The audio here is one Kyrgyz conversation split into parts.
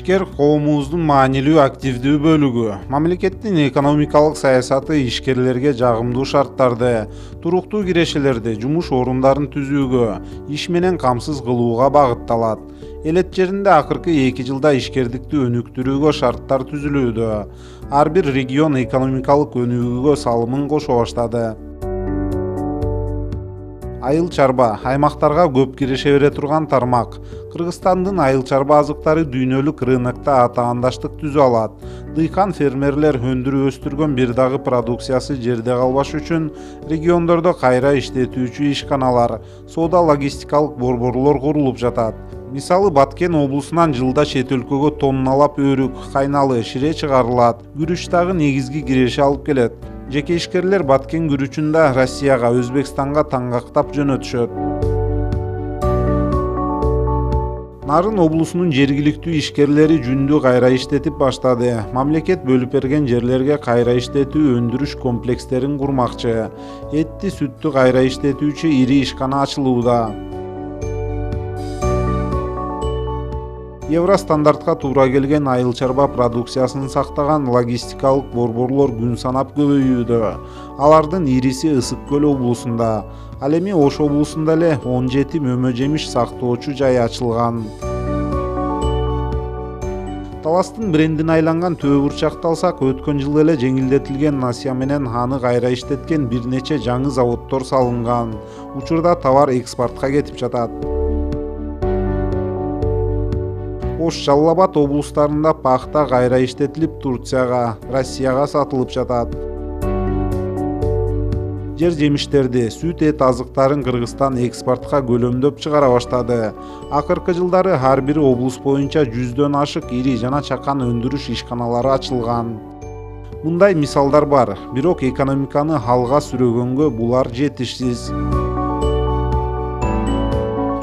Ишкер коомубуздун маанилүү активдүү бөлүгү. Мамлекеттин экономикалык саясаты ишкерлерге жагымдуу шарттарды, туруктуу кирешелерди, жумуш орундарын түзүүгө, иш менен камсыз кылууга багытталат. Элет жеринде акыркы 2 жылда ишкердикти өнүктүрүүгө шарттар түзүлүүдө. Ар бир регион экономикалык өнүгүүгө салымын кошо баштады. Айыл чарба аймактарга көп киреше бере турган тармак. Кыргызстандын айыл чарба азыктары дүйнөлүк рынокто атаандаштык түзө алат. Дыйкан фермерлер өндүрүп өстүргөн бир дагы продукциясы жерде калбаш үчүн региондордо кайра иштетүүчү ишканалар, соода логистикалык борборлор курулуп жатат. Мисалы Баткен облусунан жылда чет өлкөгө тонналап өрүк, кайналы, шире чыгарылат. Күрүч дагы негизги киреше алып келет. Жеке ишкерлер Баткен күрүчүн да Россияга, Өзбекстанга таңгактап жөнөтүшөт. Нарын облусунун жергиликтүү ишкерлери жүндү кайра иштетип баштады. Мамлекет бөлүп берген жерлерге кайра иштетүү өндүрүш комплекстерин курмакчы. Этти, сүттү кайра иштетүүчү ири ишкана ачылууда. Евростандартка туура келген айыл чарба продукциясын сактаган логистикалык борборлор күн санап көбөйүүдө. Алардын ириси Ысык көл облусунда. Ал эми Ош облусунда эле 17 мөмө жемиш сактоочу жай ачылган. Таластын брендине айланган Төө бурчакты алсак, өткөн жылы эле жеңилдетилген насыя менен аны кайра иштеткен бир нече жаңы заводдор салынган. Учурда товар экспортко кетип жатат. Ош, Жалал Абад облустарында пахта кайра иштетилип Турцияга, Россияга сатылып жатат. Жер жемиштерди, сүт, эт азыктарын Кыргызстан экспортко көлөмдөп чыгара баштады. Акыркы жылдары ар бир облус боюнча 100дөн ашык ири жана чакан өндүрүш ишканалары ачылган. Мындай мисалдар бар, бирок экономиканы алга сүрөгөнгө булар жетишсиз.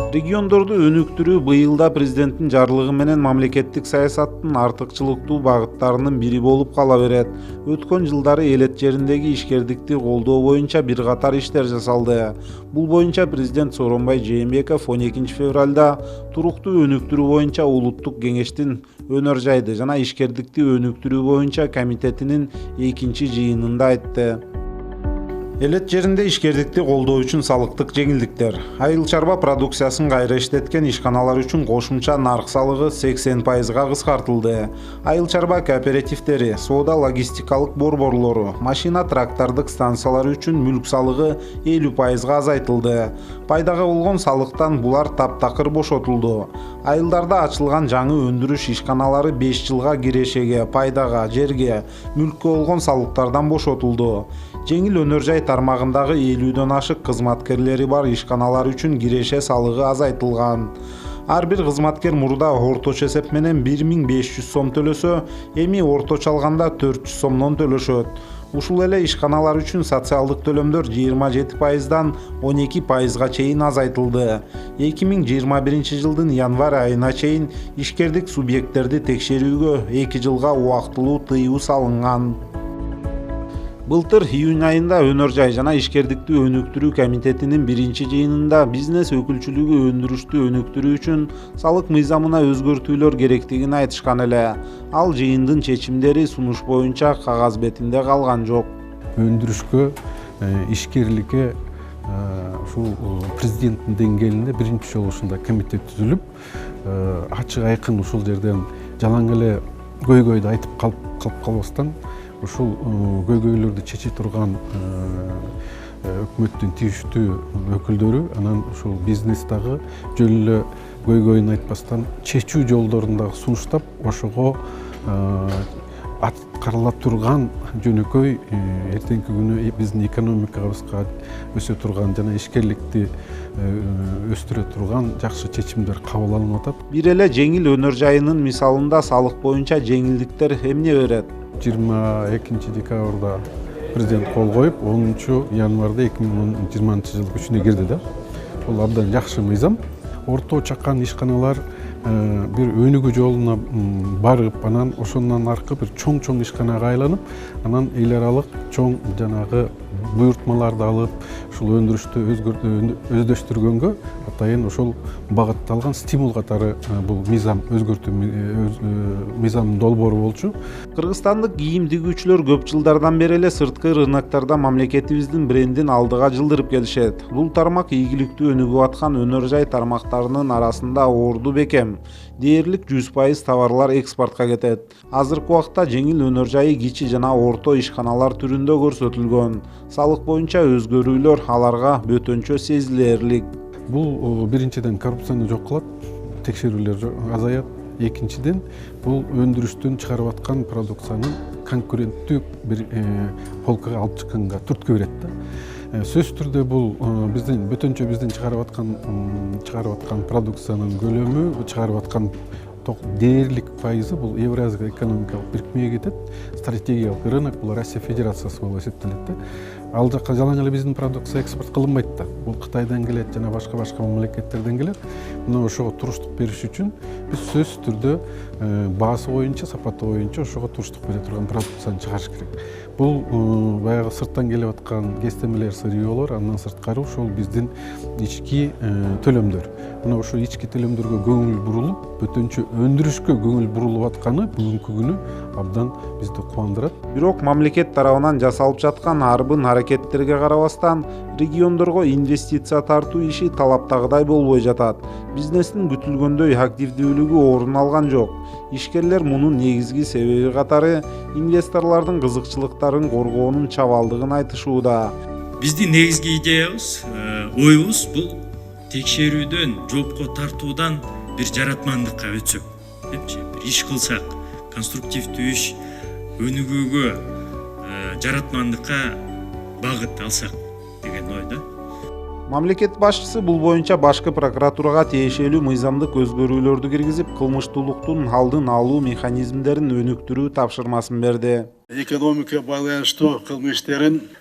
Региондорду өнүктүрүү быйыл да президенттин жарлыгы менен мамлекеттик саясаттын артыкчылыктуу багыттарынын бири болуп кала берет. Өткөн жылдары элет жериндеги ишкердикти колдоо боюнча бир катар иштер жасалды. Бул боюнча президент Сооронбай Жээнбеков 12 февралда туруктуу өнүктүрүү боюнча улуттук кеңештин өнөр жайды жана ишкердикти өнүктүрүү боюнча комитетинин 2 жыйынында айтты. Элет жеринде ишкердикти колдоо үчүн салыктык жеңилдиктер. Айыл чарба продукциясын кайра иштеткен ишканалар үчүн кошумча нарк салыгы 80%га кыскартылды. Айыл чарба кооперативдери, соода логистикалык борборлору, машина трактордук станциялары үчүн мүлк салыгы 50%га азайтылды. Пайдага болгон салыктан булар таптакыр бошотулду. Айылдарда ачылган жаңы өндүрүш ишканалары 5 жылга кирешеге, пайдага, жерге, мүлккө болгон салыктардан бошотулду. Жеңил өнөр жай тармагындагы 50дөн ашык кызматкерлери бар ишканалар үчүн киреше салыгы азайтылган. Ар бир кызматкер мурда орточо эсеп менен 1500 сом төлөсө, эми орточо алганда 400 сомдон төлөшөт. Ушул эле ишканалар үчүн социалдык төлөмдөр 27%дан 12%га чейин азайтылды. 2021 жылдын январь айына чейин ишкердик субъекттерди текшерүүгө 2 жылга убактылуу тыюу салынган. Былтыр июнь айында өнөр жай жана ишкердикти өнүктүрүү комитетинин 1 жыйынында бизнес өкүлчүлүгү өндүрүштү өнүктүрүү үчүн салык мыйзамына өзгөртүүлөр керектигин айтышкан эле. Ал жыйындын чечимдери сунуш боюнча кагаз бетинде калган жок. Өндүрүшкө, ишкерликке ушул президенттин деңгээлинде биринчи жолу ушундай комитет түзүлүп, ачык айкын ушул жерден жалаң эле көйгөйдү айтып калып калбастан ушул көйгөйлөрдү чече турган өкмөттүн тийиштүү өкүлдөрү анан ушул бизнес дагы жөн эле көйгөйүн айтпастан чечүү жолдорун дагы сунуштап, ошого аткарыла турган жөнөкөй эртеңки күнү биздин экономикабызга өсө турган жана ишкерликти өстүрө турган жакшы чечимдер кабыл алынып атат. Бир эле жеңил өнөр жайынын мисалында салык боюнча жеңилдиктер эмне берет? 22 декабрда президент кол коюп, 10 январда 2020 жыл күчүнө кирди да. Бул абдан жакшы мыйзам. Орто чакан ишканалар бир өнүгүү жолуна барып, анан ошондон аркы бир чоң ишканага айланып, анан эл аралык чоң жанагы буйртмаларды алып, ушул өндүрүштү өздөштүргөнгө атайын ошол багытталган стимул катары бул мыйзам өзгөртүү мыйзамдын долбоору болчу. Кыргызстандык кийим тигүүчүлөр көп жылдардан бери эле сырткы рыноктарда мамлекетибиздин брендин алдыга жылдырып келишет. Бул тармак ийгиликтүү өнүгүп аткан өнөр жай тармактарынын арасында орду бекем. Дээрлик 100% товарлар экспортко кетет. Азыркы убакта жеңил өнөр жайы кичи жана орто ишканалар түрүндө көрсөтүлгөн. Салык боюнча өзгөрүүлөр аларга бөтөнчө сезилерлик. Бул биринчиден коррупцияны жок кылат, текшерүүлөр азаят. Экинчиден бул өндүрүштөн чыгарып аткан продукциянын конкуренттүү бир полкага алып чыкканга түрткү берет да. Сөзсүз түрдө бул биздин бөтөнчө биздин чыгарып аткан продукциянын көлөмү, чыгарып аткан дээрлик пайызы бул Евразия экономикалык бирикмеге кетет. Стратегиялык рынок бул Россия Федерациясы болуп эсептелет да. Ал жакка жалаң эле биздин продукция экспорт кылынбайт да. Бул Кытайдан келет жана башка мамлекеттерден келет. Мына ошого туруштук бериш үчүн биз сөзсүз түрдө баасы боюнча, сапаты боюнча ошого туруштук бере турган продукцияны чыгарыш керек. Бул баягы сырттан келип аткан кестемелер, сырьёлор, андан сырткары ошол биздин ички төлөмдөр. Мына ошол ички төлөмдөргө көңүл бурулуп, бөтөнчө өндүрүшкө көңүл бурулуп атканы бүгүнкү күнү абдан бизди кубандырат. Бирок мамлекет тарабынан жасалып жаткан арбын аракеттерге карабастан региондорго инвестиция тартуу иши талаптагыдай болбой жатат. Бизнестин күтүлгөндөй активдүүлүгү орун алган жок. Ишкерлер мунун негизги себеби катары инвесторлордун кызыкчылыктарын коргоонун чабалдыгын айтышууда. Биздин негизги идеябыз, оюбуз бул текшерүүдөн, жоопко тартуудан бир жаратмандыкка өтсөк, бир иш кылсак, конструктивдүү иш, өнүгүүгө, жаратмандыкка багыт алсак деген ойдо. Мамлекет башчысы бул боюнча башкы прокуратурага тиешелүү мыйзамдык өзгөрүүлөрдү киргизип, кылмыштуулуктун алдын алуу механизмдерин өнүктүрүү тапшырмасын берди. Экономика байланыштуу кылмыш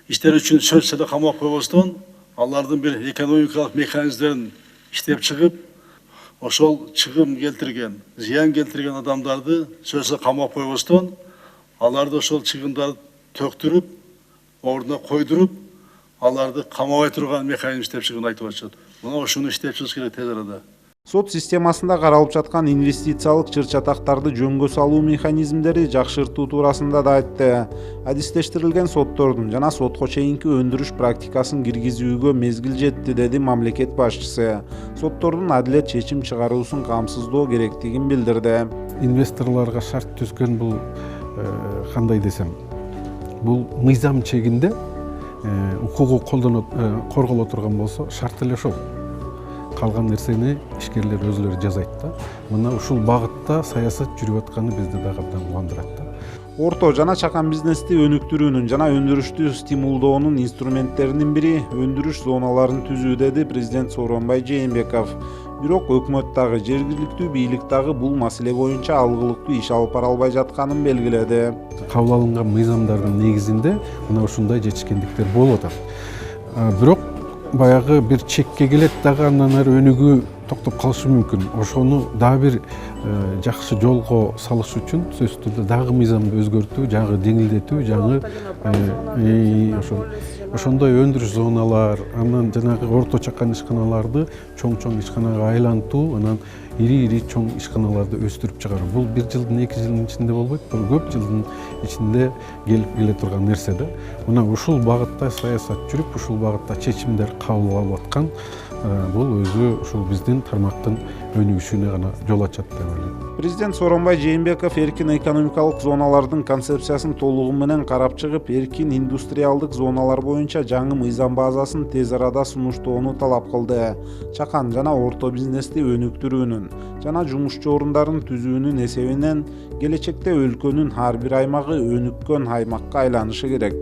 иштер үчүн сөзсүз эле камап койбостон, алардын бир экономикалык механизмдерин иштеп чыгып, ошол чыгым келтирген, зыян келтирген адамдарды сөзсүз камап койбостон, аларды ошол чыгымдарды төктүрүп, ордуна койдуруп, аларды камабай турган механизм иштеп чыгууну айтып атышат. Мына ошону иштеп чыгыш керек тез арада. Сот системасында каралып жаткан инвестициялык чыр-чатактарды жөнгө салуу механизмдери жакшыртуу туурасында да айтты. Адистештирилген соттордун жана сотко чейинки өндүрүш практикасын киргизүүгө мезгил жетти, деди мамлекет башчысы. Соттордун адилет чечим чыгаруусун камсыздоо керектигин билдирди. Инвесторлорго шарт түзгөн бул кандай десем, бул мыйзам чегинде укугу корголо турган болсо, шарт эле ошол. Калган нерсени ишкерлер өзүлөрү жасайт да. Мына ушул багытта саясат жүрүп атканы бизди дагы абдан кубандырат да. Орто жана чакан бизнести өнүктүрүүнүн жана өндүрүштү стимулдоонун инструменттеринин бири өндүрүш зоналарын түзүү, деди президент Сооронбай Жээнбеков. Бирок өкмөт дагы, жергиликтүү бийлик дагы бул маселе боюнча алгылыктуу иш алып бара албай жатканын белгиледи. Кабыл алынган мыйзамдардын негизинде мына ушундай жетишкендиктер болуп атат. Бирок баягы бир чекке келет дагы андан ары өнүгүү токтоп калышы мүмкүн. Ошону дагы бир жакшы жолго салыш үчүн сөзсүз түрдө дагы мыйзамды өзгөртүү, жагы жеңилдетүү, жаңы ошондой өндүрүш зоналар, анан жанагы орто чакан ишканаларды чоң ишканага айлантуу, анан ири чоң ишканаларды өстүрүп чыгаруу. Бул 1 жылдын 2 жылдын ичинде болбойт, бул көп жылдын ичинде келе турган нерсе да. Мына ушул багытта саясат жүрүп, ушул багытта чечимдер кабыл алып аткан, бул өзү ушул биздин тармактын өнүгүшүнө гана жол ачат деп ойлойм. Президент Сооронбай Жээнбеков эркин экономикалык зоналардын концепциясын толугу менен карап чыгып, эркин индустриалдык зоналар боюнча жаңы мыйзам базасын тез арада сунуштоону талап кылды. Чакан жана орто бизнести өнүктүрүүнүн жана жумушчу орундарын түзүүнүн эсебинен келечекте өлкөнүн ар бир аймагы өнүккөн аймакка айланышы керек.